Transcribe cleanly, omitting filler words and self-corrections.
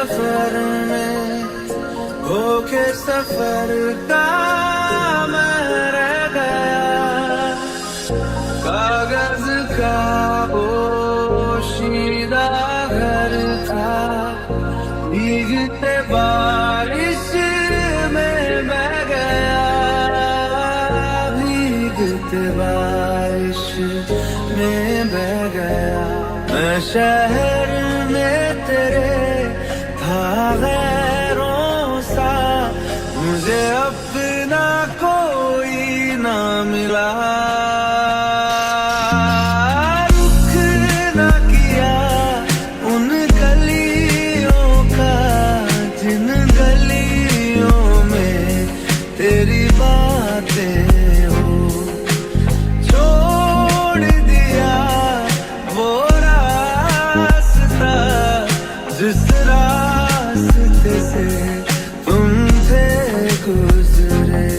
सफर में होके सफर का मैं रह गया, कागज का पोशीदा घर था, भीगते बारिश में बह गया, भीगते बारिश में बह गया। मैं शहर में तेरे था गैरों सा, मुझे अपना कोई ना मिला, रुख ना किया उन गलियों का जिन गलियों में तेरी बातें हो, छोड़ दिया वो रास्ता जिस रास्ते से तुम थे गुजरे।